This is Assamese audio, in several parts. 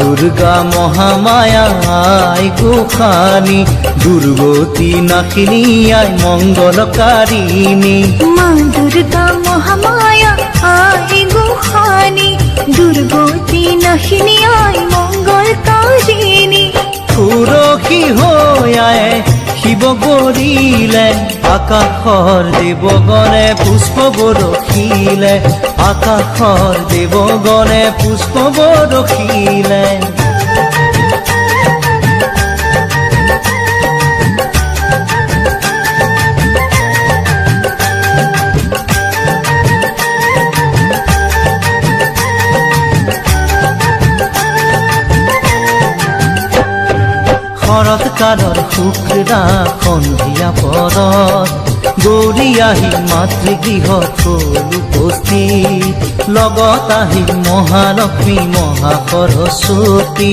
দুর্গা মহামায়া আয় গোখানি, দুর্গতি নাকিনী আয় মঙ্গলকারিণী। মা দুর্গা মহামায়া আয় গোখানি, দুর্গতি নাশিনী আয় মঙ্গলকারিণী। সুরক্ষী হৈ আয়ে শিৱ গৰিলে, আকাশৰ দেৱগণে পুষ্প বৰষিলে, আকাশৰ দেৱগণে পুষ্প বৰষিলে। শৰৎ কালৰ শুক্ৰা সন্ধিয়া পৰত, গৌৰী আহি মাতৃগৃহত হ'ল উপস্থিত। লগত আহিল মহালক্ষ্মী মহা সৰস্বতী,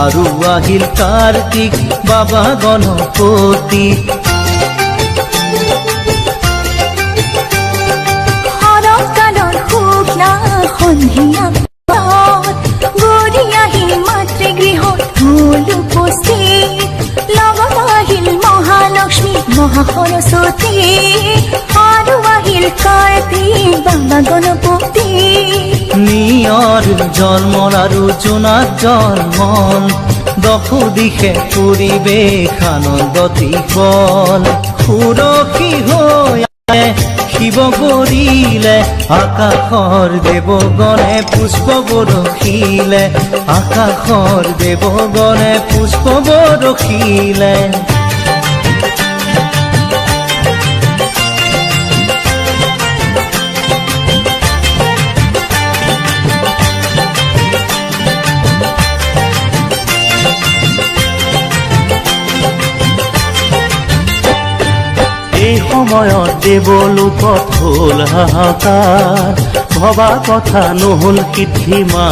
আৰু আহিল কাৰ্তিক বাবা গণপতি। শৰৎ কালৰ শুক্লা সন্ধিয়া পৰত, গৌৰী আহি মাতৃগৃহত হ'ল উপস্থিত। লগত আহিল মহালক্ষ্মী মহা সৰস্বতী, আৰু আহিল কাৰ্তিক বাবা গণপতি। নিয়ৰ জন্মন আৰু জোনাক জন্মন, দশো দিশে পৰিৱেশ আনন্দতি বল। সুৰক্ষী হৈ শিৱ গৰিলে, আকাশৰ দেৱগণে পুষ্প বৰষিলে, আকাশৰ দেৱগণে পুষ্প বৰষিলে। এই সময়ত দেৱলোকত হ'ল হাহাকাৰ, ভবা কথা নহ'ল সিদ্ধি মা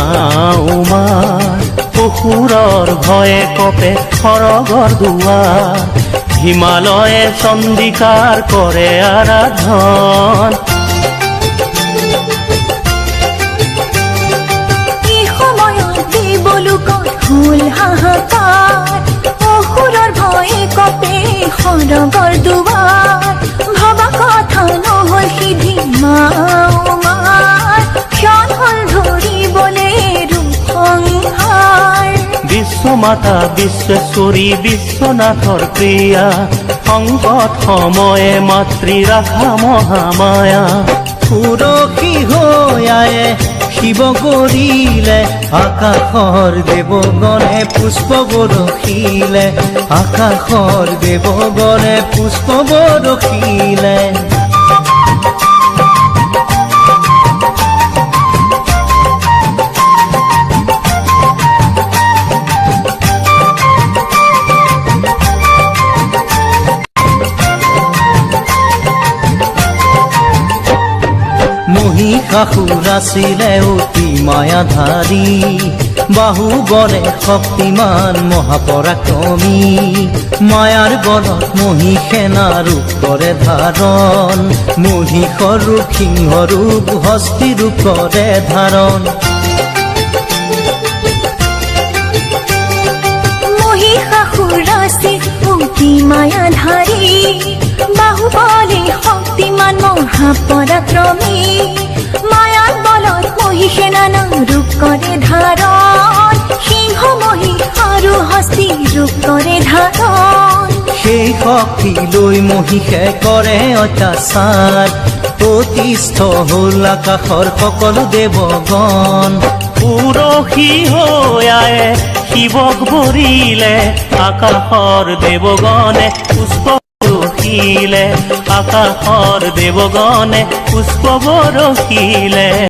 উমাৰ। অসুৰৰ ভয়ে কপে সৰগৰ দুৱাৰ, হিমালয়ে চণ্ডিকাৰ কৰে আৰাধন। এই সময়ত দেৱলোকত হ'ল হাহাকাৰ, অসুৰৰ ভয়ে কপে সৰগৰ দুৱাৰ। ভবা কথা নহ'ল সিদ্ধি মা উমাৰ, ক্ষণ হ'ল ধৰিবলে ৰূপ সংহাৰ। বিশ্বমাতা বিশ্বেশ্বৰী বিশ্বনাথৰ প্ৰিয়া, সংকট সময়ে মাতৃ ৰাখা মহামায়া। সুৰক্ষী হৈ আয়ে শিৱ গৰিলে, আকাশৰ দেৱগণে পুষ্প বৰষিলে, আকাশৰ দেৱগণে পুষ্প বৰষিলে। মহিষাসুৰ আছিলে অতি মায়াধাৰী, বাহুবলে শক্তিমান মহাপৰাক্ৰমী। মায়াৰ বলত মহিষেনা ৰূপ কৰে ধাৰণ, মহিষৰ ৰূপ সিংহ ৰূপ হস্তি ৰূপ কৰে ধাৰণ। মহিষাসুৰ আছিল অতি মায়াধাৰী, বাহুবলে শক্তিমান মহাপৰাক্ৰমী। মায়াৰ বলত মহিষেনা ৰূপ কৰে ধাৰণ, সিংহ মহিষ আৰু হস্তি ৰূপ কৰে ধাৰণ। সেই শক্তি লৈ মহিষে কৰে অত্যাচাৰ, প্ৰতিষ্ঠ হ'ল আকাশৰ সকলো দেৱগণ। পুৰষী হৈ আয়ে শিৱক বৰিলে, আকাশৰ দেৱগণে পুষ্প বৰষিলে, আকাশৰ দেৱগণে পুষ্প বৰষিলে।